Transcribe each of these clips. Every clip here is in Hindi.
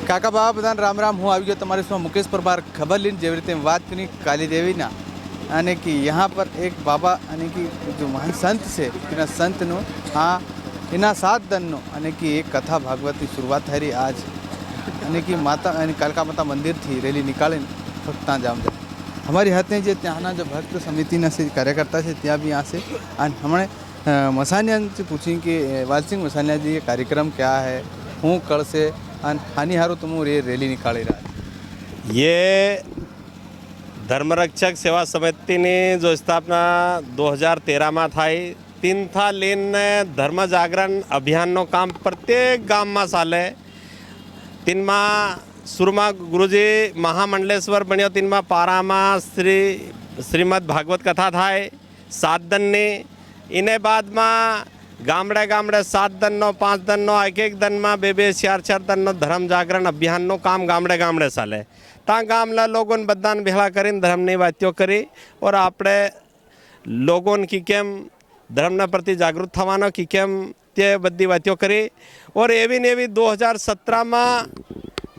કાકા બાબા બધાને રામ રામ। હું આવી ગયો તમારી સામે મુકેશ પરમાર ખબર લઈને જેવી રીતે વાત કરી કાલી દેવીના અને कि यहाँ पर एक बाबा यानी कि जो महान संत से તેના સંતનો આ એના 7 દનનો અને कि એક કથા ભાગવતની શરૂઆત થઈ રહી આજ અને कि માતા અને કાલકા માતા મંદિરથી રેલી નીકાળીને ભક્તા જામ જાય। हमारी हाथे जो त्याना जो भक्त समिति से कार्यकर्ता है त्या भी यहाँ से हमने मसानिया से पूछी कि वालसिंह मसानिया जी ये कार्यक्रम क्या है, हूँ कल से हानि हारो तुम ये रैली निकाली रहा है। ये धर्मरक्षक सेवा समिति ने जो स्थापना 2013 में थाई 3 था लेन धर्म जागरण अभियान नो काम प्रत्येक गाम में चाले। 3 में शुरू में गुरुजी महामंडलेश्वर बन्यो 3 में पारा में श्रीमद भागवत कथा थाय 7 दिन ने इने बाद में गामड़े गामड़े 7 दिन नो 5 दिन नो एक दिन में 2-2 4-4 दिन नो धर्म जागरण अभियान नो काम गामड़े गामड़े चाले। ता गामला लोगों बधाने भेला करीने धर्मनी वातो करी और आपणे लोगों की केम धर्मना प्रति जागृत थवानो की केम ते बधी वातो करी। और एवी ने एवी 2017 में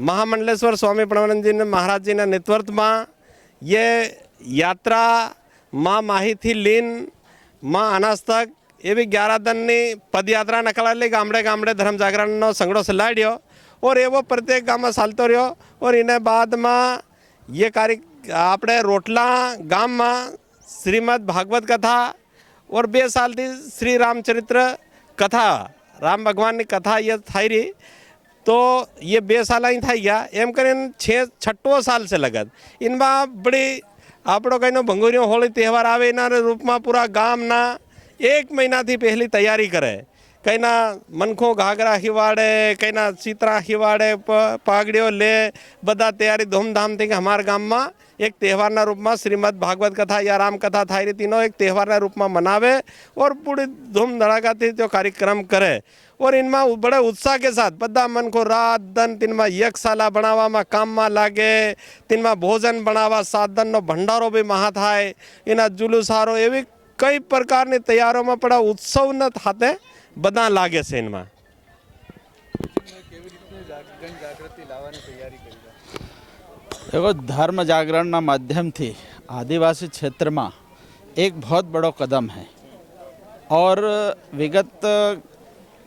महामंडलेश्वर स्वामी प्रणवानंद जी महाराज जी नेतृत्व में ये यात्रा माँ माही थी लीन माँ अनाज तक एवं 11 दिन की पदयात्रा निकाली गामड़े गामड़े धर्म जागरण नो संगड़ो सलाड्यो और एवं प्रत्येक गाम में चालतो रह्यो। और इन्हें बाद में ये कार्य आपणे रोटला गाम में श्रीमद भागवत कथा और 2 साल थी श्री रामचरित्र कथा राम भगवान की कथा ये थाई रही। तो ये 2 साल ही थी गया एम कर 6-6 साल से लगत इनमें बड़ी आपड़ो कहीं भंगोरियों होली त्यौहार आवे इना रूप में पूरा गाम ना 1 महीना थी पहली तैयारी करे। कहीं ना मनखो घाघरा खिवाड़े कहीं ना सीतरा खिवाड़े पागड़ियों ले बदा तैयारी धूमधाम थी कि हमारे गाम में एक त्यौहार ना रूप में श्रीमद भागवत कथा या राम कथा थाई रही तीनों एक त्यौहार ना रूप में मनावे और पूरी धूम धड़ाका थी जो कार्यक्रम करे। और इनमें बड़े उत्साह के साथ बदा मन को रात दिन तीन में यज्ञशाला बनावा में काम में लागे तीन में भोजन बनावा 7 दिन नो भंडारो भी महा थाय इना जुलूसारो एवी कई प्रकार की तैयारों में बड़ा उत्सव न थाते बदा लागे से इनमें। देखो धर्म जागरण माध्यम थी आदिवासी क्षेत्र में एक बहुत बड़ो कदम है और विगत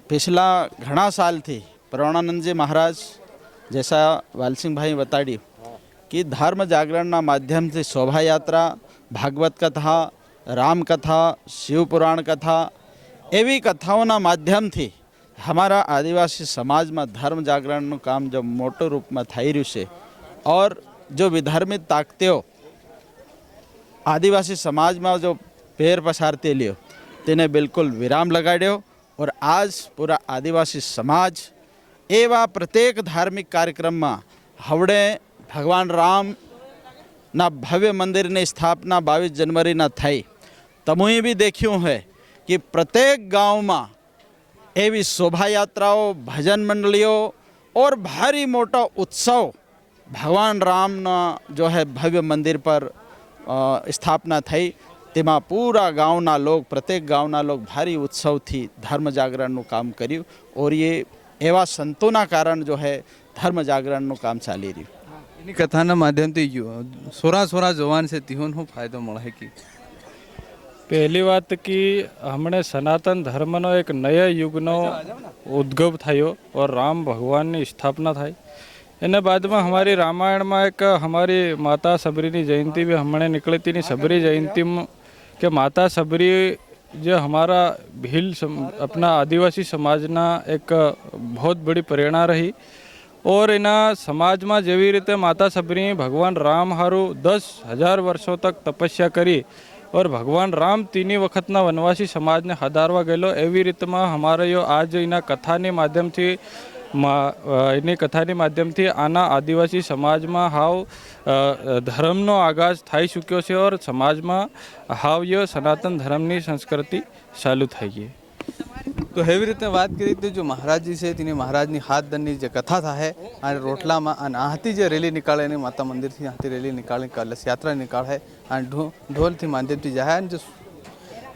पिछला घना साल थी प्रणवानंद जी महाराज जैसा वालसिंह भाई बताड़ी कि धर्म जागरण माध्यम से शोभा यात्रा भागवत कथा राम कथा शिव पुराण कथा एवी कथाओं माध्यम थी हमारा आदिवासी समाज में धर्म जागरण काम जो मोटो रूप में थई रह्यु छे और जो विधर्मित ताकतेओ आदिवासी समाज में जो पैर पसारती लियो तेने बिल्कुल विराम लगाड्यो। और आज पूरा आदिवासी समाज एवं प्रत्येक धार्मिक कार्यक्रम में हवड़े भगवान राम ना भव्य मंदिर ने स्थापना 22 जनवरी ना थई। तमुए भी देखियो है कि प्रत्येक गांव में एवी शोभा यात्राओं भजन मंडलियों और भारी मोटा उत्सव भगवान राम ना जो है भव्य मंदिर पर स्थापना थई तेमा पूरा गाँवना लोग प्रत्येक गाँवना लोग भारी उत्सव थी धर्म जागरण काम कर्यु और ये एवं संतों कारण जो है धर्म जागरण काम चाली रह्यु। एनी कथाना माध्यम थी सोरा जवान से तीहों शू फायदो मळे कि पहली बात कि हमने सनातन धर्मनो एक नया युगनो उद्गव थयो और राम भगवान की स्थापना थी। एने बाद में हमारी रामायण में एक हमारी माता सबरी की जयंती भी हमने निकली थी। सबरी जयंती के माता सबरी जो हमारा भील अपना आदिवासी समाजना एक बहुत बड़ी प्रेरणा रही। और इना समाज में जेवी रीते माता सबरी भगवान राम हारू 10,000 वर्षों तक तपस्या करी और भगवान राम 3 वखतना वनवासी समाज ने हदारवा गયેલો एवी रीत में हमारे यो आज इना कथानी माध्यम थी एनी कथानी माध्यम थी आना आदिवासी समाज में हाव धर्मनो आगाज थई चूक्यो छे और समाज में हाव ये सनातन धर्मनी संस्कृति चालू थई गई। तो एवी रीते बात करी तो जो महाराज जी से तीने महाराज नी 7 दिन जो कथा था है और रोटला में आती जो रैली निकाले ने माता मंदिर थी आती रैली निकाले कलश यात्रा निकाल है ढोल थी माध्यम थी जहाँ जो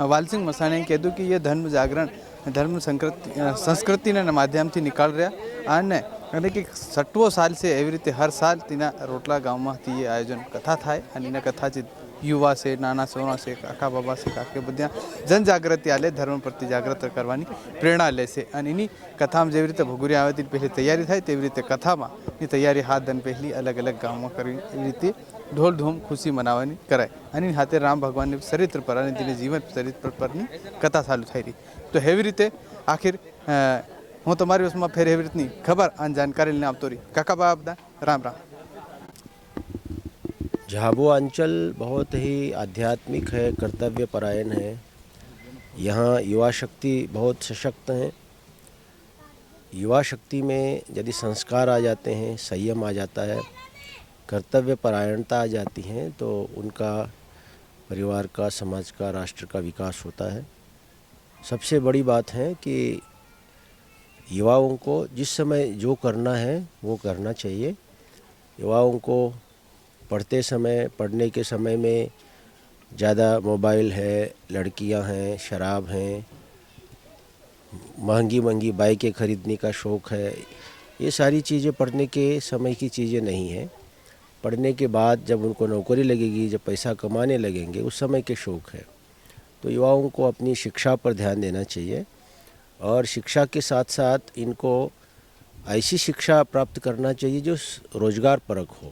वालसिंह मसाणी कहीदू कि ये धर्म जागरण धर्म संस्कृति माध्यम थी निकाल रहा અને કે 60 સાલ से એવી રીતે હર સાલ તેના રોટલા ગામમાંથી એ આયોજન કથા થાય અને એના કથાથી યુવા છે નાના સોના છે કાકા બાબા છે કાકે બધા જનજાગૃતિ આલે ધર્મ પ્રતિ જાગૃત કરવાની પ્રેરણા લેશે અને એની કથામાં જેવી રીતે ભગુરિયા આવે તે પહેલી તૈયારી થાય તેવી રીતે કથામાં એ તૈયારી હાથ દન પહેલી અલગ અલગ ગામમાં કરવી એવી રીતે ઢોલ ધૂમ ખુશી મનાવવાની કરાય અને હાથે રામ ભગવાનની ચરિત્ર પર અને તેની જીવન ચરિત્ર પરની કથા ચાલુ થઈ રહી તો એવી રીતે આખિર હું તમારી વસમાં ફેર એવી રીતની ખબર અને जानकारी लेने आपतो रही काका बाबा राम राम। झाबुआ अंचल बहुत ही आध्यात्मिक है, कर्तव्य परायण है। यहाँ युवा शक्ति बहुत सशक्त है। युवा शक्ति में यदि संस्कार आ जाते हैं, संयम आ जाता है, कर्तव्य परायणता आ जाती है तो उनका परिवार का, समाज का, राष्ट्र का विकास होता है। सबसे बड़ी बात है कि युवाओं को जिस समय जो करना है वो करना चाहिए। युवाओं को पढ़ते समय, पढ़ने के समय में ज़्यादा मोबाइल है, लड़कियां हैं, शराब हैं, महंगी महंगी बाइकें खरीदने का शौक़ है, ये सारी चीज़ें पढ़ने के समय की चीज़ें नहीं हैं। पढ़ने के बाद जब उनको नौकरी लगेगी, जब पैसा कमाने लगेंगे, उस समय के शौक़ है। तो युवाओं को अपनी शिक्षा पर ध्यान देना चाहिए और शिक्षा के साथ साथ इनको ऐसी शिक्षा प्राप्त करना चाहिए जो रोज़गार परक हो,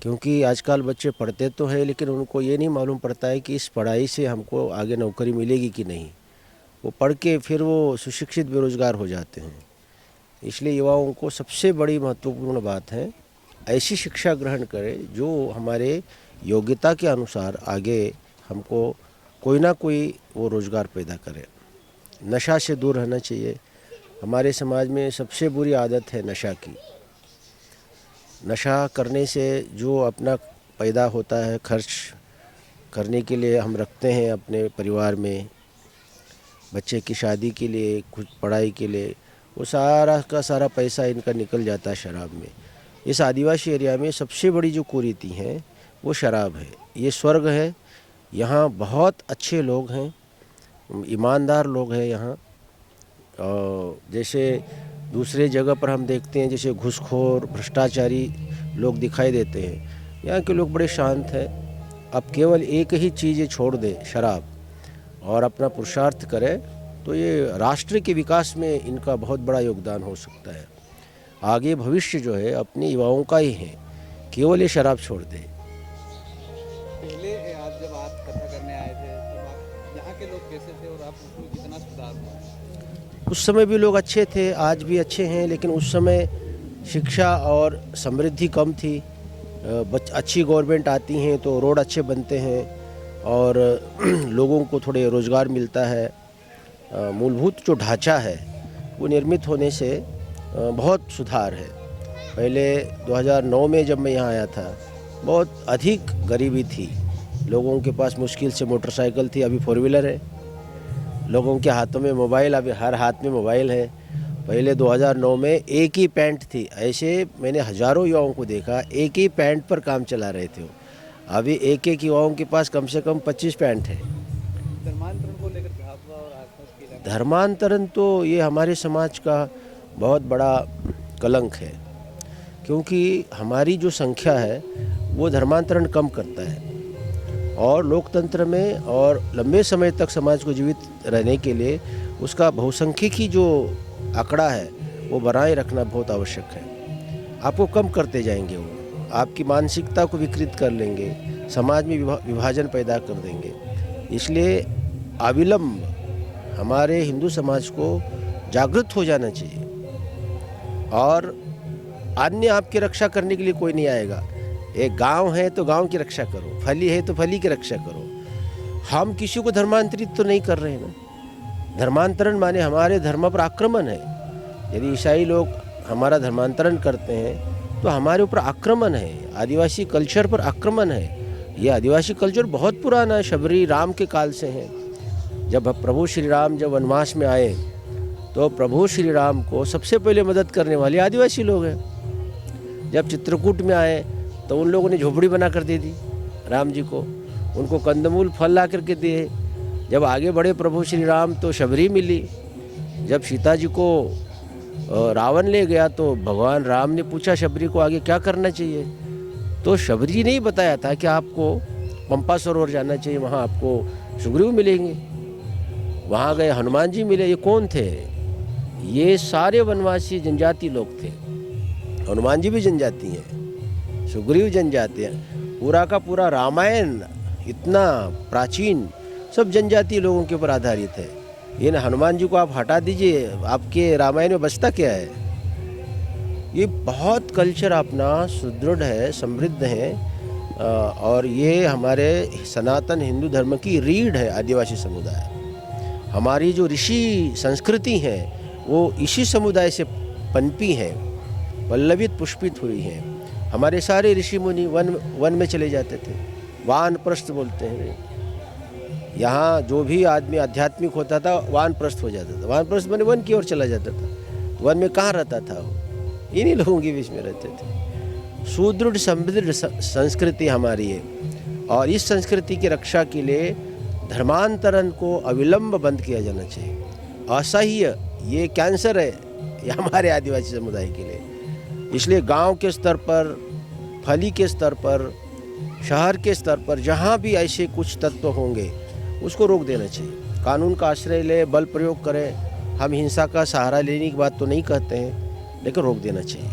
क्योंकि आजकल बच्चे पढ़ते तो हैं लेकिन उनको ये नहीं मालूम पड़ता है कि इस पढ़ाई से हमको आगे नौकरी मिलेगी कि नहीं। वो पढ़ के फिर वो सुशिक्षित बेरोज़गार हो जाते हैं। इसलिए युवाओं को सबसे बड़ी महत्वपूर्ण बात है ऐसी शिक्षा ग्रहण करें जो हमारे योग्यता के अनुसार आगे हमको कोई ना कोई वो रोज़गार पैदा करे। नशा से दूर रहना चाहिए। हमारे समाज में सबसे बुरी आदत है नशा की। नशा करने से जो अपना पैदा होता है खर्च करने के लिए हम रखते हैं अपने परिवार में, बच्चे की शादी के लिए, कुछ पढ़ाई के लिए, वो सारा का सारा पैसा इनका निकल जाता है शराब में। इस आदिवासी एरिया में सबसे बड़ी जो कुरीति है वो शराब है। ये स्वर्ग है। यहाँ बहुत अच्छे लोग हैं, ईमानदार लोग हैं यहाँ। जैसे दूसरे जगह पर हम देखते हैं जैसे घूसखोर भ्रष्टाचारी लोग दिखाई देते हैं, यहाँ के लोग बड़े शांत हैं। अब केवल एक ही चीज़ ये छोड़ दे शराब और अपना पुरुषार्थ करे तो ये राष्ट्र के विकास में इनका बहुत बड़ा योगदान हो सकता है। आगे भविष्य जो है अपने युवाओं का ही है, केवल ये शराब छोड़ दे। पहले आप जब आप कथा करने आए थे तो यहाँ के लोग कैसे थे और आप उसमें कितना सुधार हुआ? उस समय भी लोग अच्छे थे, आज भी अच्छे हैं, लेकिन उस समय शिक्षा और समृद्धि कम थी। अच्छी गवर्नमेंट आती हैं तो रोड अच्छे बनते हैं और लोगों को थोड़े रोज़गार मिलता है। मूलभूत जो ढांचा है वो निर्मित होने से बहुत सुधार है। पहले 2009 में जब मैं यहाँ आया था बहुत अधिक गरीबी थी, लोगों के पास मुश्किल से मोटरसाइकिल थी, अभी 4 व्हीलर है। लोगों के हाथों में मोबाइल, अभी हर हाथ में मोबाइल है। पहले 2009 में एक ही पैंट थी, ऐसे मैंने हज़ारों युवाओं को देखा एक ही पैंट पर काम चला रहे थे। अभी एक एक युवाओं के पास कम से कम 25 पैंट है। धर्मांतरण को लेकर झाबुआ और आसपास के इलाके धर्मांतरण तो ये हमारे समाज का बहुत बड़ा कलंक है, क्योंकि हमारी जो संख्या है वो धर्मांतरण कम करता है और लोकतंत्र में और लंबे समय तक समाज को जीवित रहने के लिए उसका बहुसंख्यकी जो आंकड़ा है वो बनाए रखना बहुत आवश्यक है। आपको कम करते जाएंगे, वो आपकी मानसिकता को विकृत कर लेंगे, समाज में विभाजन पैदा कर देंगे। इसलिए अविलंब हमारे हिंदू समाज को जागृत हो जाना चाहिए और अन्य आपकी रक्षा करने के लिए कोई नहीं आएगा। एक गांव है तो गांव की रक्षा करो, फली है तो फली की रक्षा करो। हम किसी को धर्मांतरित तो नहीं कर रहे हैं ना। धर्मांतरण माने हमारे धर्म पर आक्रमण है। यदि ईसाई लोग हमारा धर्मांतरण करते हैं तो हमारे ऊपर आक्रमण है, आदिवासी कल्चर पर आक्रमण है। ये आदिवासी कल्चर बहुत पुराना है, शबरी राम के काल से है। जब प्रभु श्री राम जब वनवास में आए तो प्रभु श्री राम को सबसे पहले मदद करने वाले आदिवासी लोग हैं। जब चित्रकूट में आए तो उन लोगों ने झोपड़ी बना कर दे दी राम जी को, उनको कंदमूल फल ला करके दिए। जब आगे बढ़े प्रभु श्री राम तो शबरी मिली। जब सीता जी को रावण ले गया तो भगवान राम ने पूछा शबरी को आगे क्या करना चाहिए, तो शबरी ने ही बताया था कि आपको पंपा सरोवर जाना चाहिए, वहाँ आपको सुग्रीव मिलेंगे। वहाँ गए, हनुमान जी मिले। ये कौन थे? ये सारे वनवासी जनजाति लोग थे। हनुमान जी भी जनजाति हैं, सुग्रीव जनजाति हैं। पूरा का पूरा रामायण इतना प्राचीन सब जनजाति लोगों के ऊपर आधारित है। ये ना हनुमान जी को आप हटा दीजिए, आपके रामायण में बचता क्या है? ये बहुत कल्चर अपना सुदृढ़ है, समृद्ध है, और ये हमारे सनातन हिंदू धर्म की रीढ़ है। आदिवासी समुदाय, हमारी जो ऋषि संस्कृति है वो इसी समुदाय से पनपी है, पल्लवित पुष्पित हुई है। हमारे सारे ऋषि मुनि वन में चले जाते थे, वानप्रस्थ बोलते हैं। यहाँ जो भी आदमी आध्यात्मिक होता था वानप्रस्थ हो जाता था। वानप्रस्थ माने वन की ओर चला जाता था। तो वन में कहाँ रहता था वो? इन्हीं लोगों के बीच में रहते थे। सुदृढ़ समृद्ध संस्कृति हमारी है, और इस संस्कृति की रक्षा के लिए धर्मांतरण को अविलंब बंद किया जाना चाहिए। असह्य ये कैंसर है ये हमारे आदिवासी समुदाय के लिए। इसलिए गांव के स्तर पर, फली के स्तर पर, शहर के स्तर पर जहां भी ऐसे कुछ तत्व होंगे उसको रोक देना चाहिए। कानून का आश्रय ले, बल प्रयोग करें। हम हिंसा का सहारा लेने की बात तो नहीं कहते हैं, लेकिन रोक देना चाहिए।